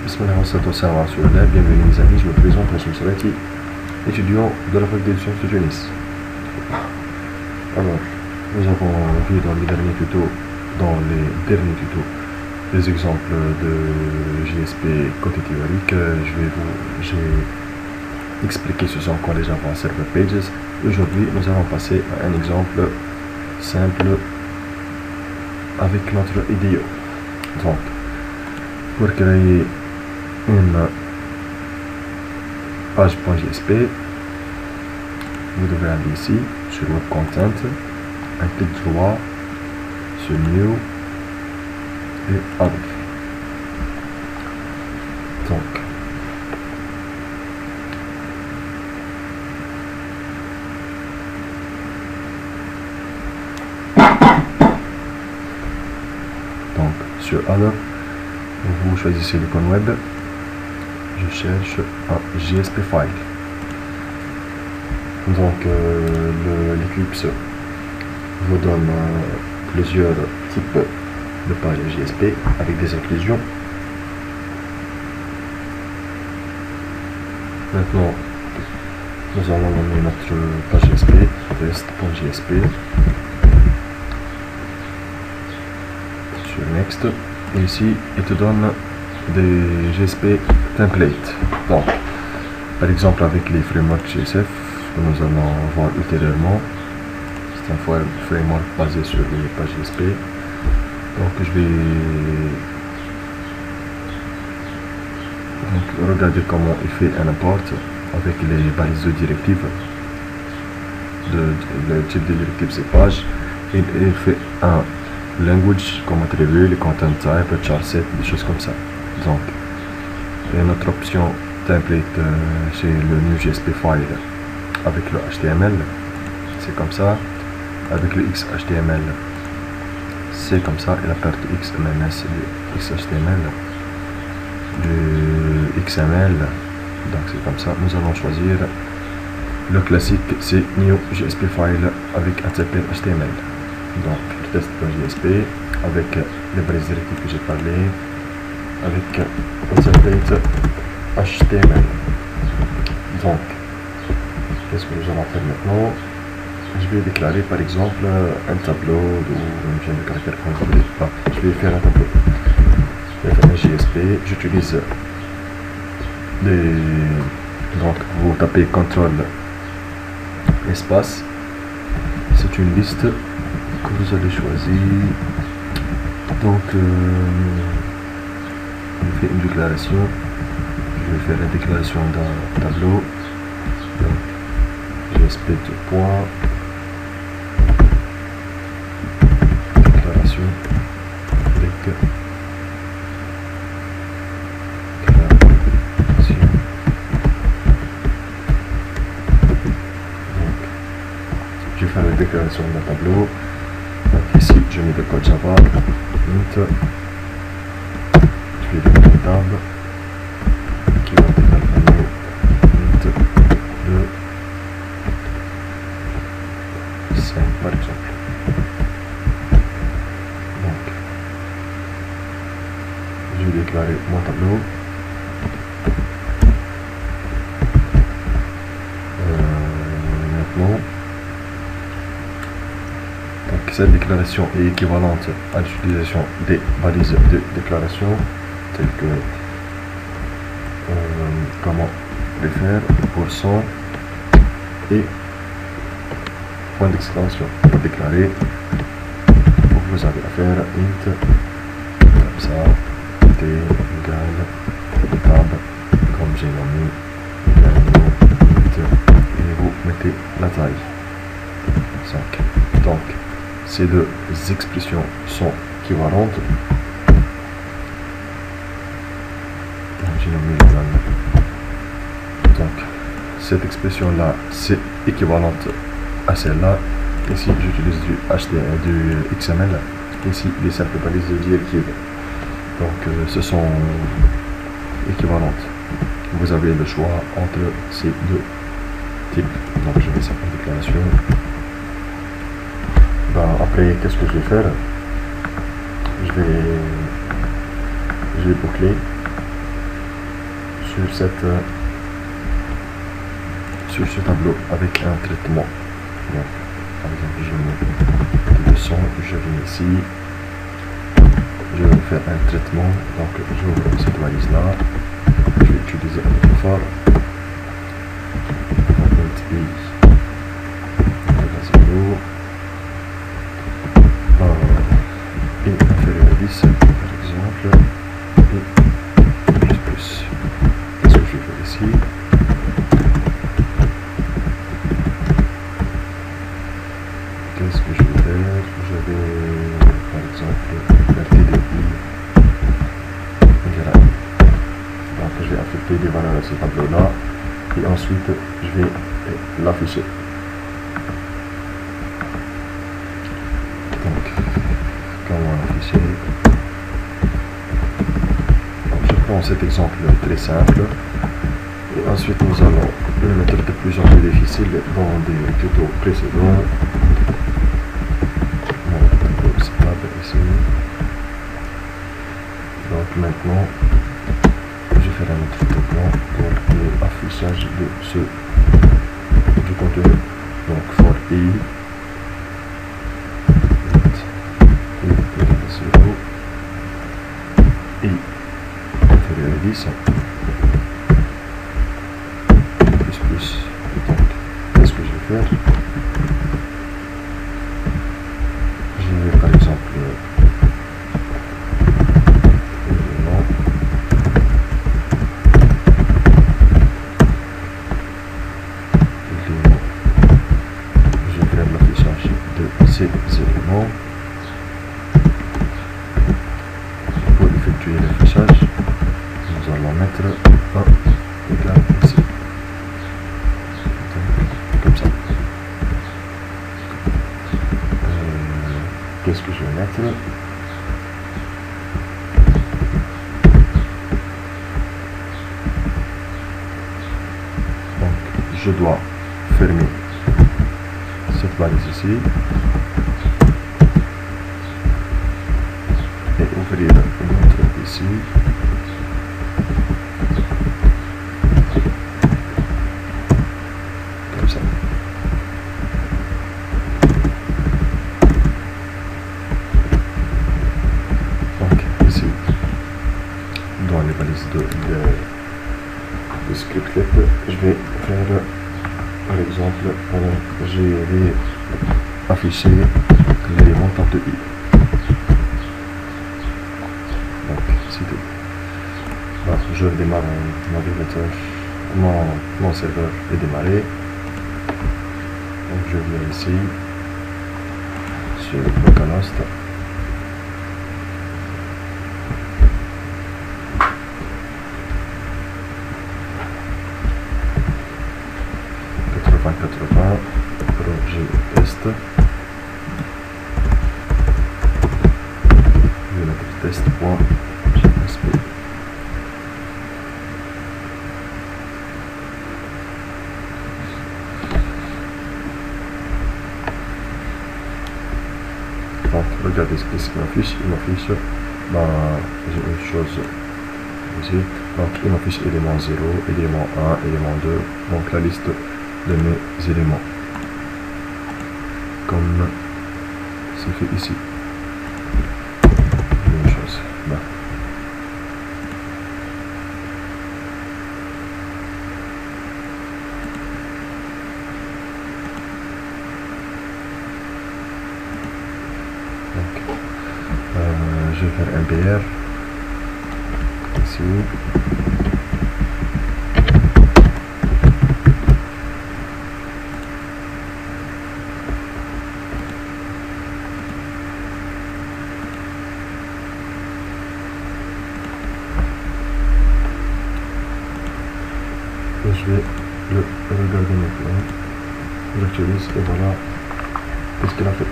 Bismillah wa salatu wa salam ala rasulillah. Bienvenue mes amis, je me présente Hachim Salati, étudiant de la faculté de sciences de Tunis. Alors, nous avons vu dans les derniers tutos, des exemples de JSP côté théorique. J'ai expliqué ce sont quoi les Java Server Pages. Aujourd'hui, nous allons passer à un exemple simple avec notre IDEO. Donc, pour créer une page.jsp, vous devez aller ici sur Web Content, un clic droit sur New et Other. Donc sur Other, vous choisissez l'icône web. Je cherche un JSP file. Donc l'Eclipse vous donne plusieurs types de pages JSP avec des inclusions. Maintenant, nous allons nommer notre page JSP test.jsp sur Next. Et ici, il te donne des JSP templates. Donc, par exemple, avec les frameworks GSF que nous allons voir ultérieurement, c'est un framework basé sur les pages JSP. Donc, je vais regarder comment il fait un import avec les balises de directives. Le type de directive c'est page. Et il fait un language comme attribut, le content type, le char set, des choses comme ça. Donc, et notre option template c'est le new JSP file avec le HTML, c'est comme ça. Avec le XHTML, c'est comme ça. Et la partie XML, c'est le XHTML, le XML, donc c'est comme ça. Nous allons choisir le classique, c'est new JSP file avec un template HTML. Donc, le test.jsp avec les balises directives que j'ai parlé, avec un template HTML. Donc, qu'est-ce que nous allons faire maintenant? Je vais déclarer par exemple un tableau ou une chaîne de caractères qu'on ne voulait pas. Je vais faire un tableau. Je vais faire un JSP. J'utilise donc vous tapez CTRL espace. C'est une liste que vous allez choisir. Donc on fait une déclaration. Je vais faire la déclaration d'un tableau. Donc JSP de points. Déclaration avec je vais faire la déclaration d'un tableau. Donc ici je mets le code Java, int, je vais donner une table qui va déterminer int de 5 par exemple. Donc je vais déclarer mon tableau. Maintenant, cette déclaration est équivalente à l'utilisation des balises de déclaration telles que comment les faire, pourcent et point d'exclamation pour déclarer. Vous avez à faire int comme ça, t égale tab comme j'ai nommé égale int et vous mettez la taille 5. Donc ces deux expressions sont équivalentes. J'ai nommé donc cette expression là c'est équivalente à celle-là. Ici j'utilise du XML. Ici des simples balises de directive. Donc ce sont équivalentes. Vous avez le choix entre ces deux types. Donc je mets ça en déclaration. Après, qu'est-ce que je vais faire? Je vais boucler sur ce tableau avec un traitement. Donc, par exemple, je mets le son, je viens ici, je vais faire un traitement, donc j'ouvre cette valise là, je vais utiliser un autre fort, et inférieur à 10 par exemple, et plus. Qu'est-ce que je vais faire ici? Qu'est-ce que je vais faire? Je vais par exemple faire TDI égale à 1. Donc je vais affecter des valeurs à ce tableau là et ensuite je vais l'afficher. Comment afficher? Donc, je prends cet exemple très simple et ensuite nous allons le mettre de plus en plus difficile dans des tutos précédents. Ici. Donc maintenant je vais faire un autre traitement pour l'affichage du contenu. Donc for i et inférieur à 10 plus. Donc qu'est-ce que je vais faire? Je vais par exemple je vais faire l'affichage de ces éléments. Pour effectuer l'affichage, nous allons mettre 1 égale ici. Comme ça. Qu'est-ce que je vais mettre? Donc, je dois fermer cette valise ici et ouvrir une autre ici. Comme ça. Donc ici, dans les valises de scriptlet, je vais faire par exemple, je vais afficher l'élément tab de i. Donc c'est tout. Là, je démarre mon navigateur, mon serveur est démarré. Donc je viens ici sur localhost. projet test. Je vais mettre test.jsp. Donc regardez ce qu'il m'affiche. Il m'affiche j'ai une chose ici. Donc il m'affiche élément 0, élément 1, élément 2. Donc la liste de mes éléments. Comme c'est fait ici. Même chose. Là. Donc, je vais faire un BR ici. Je vais le regarder maintenant. J'actualise et voilà qu'est-ce qu'il a fait.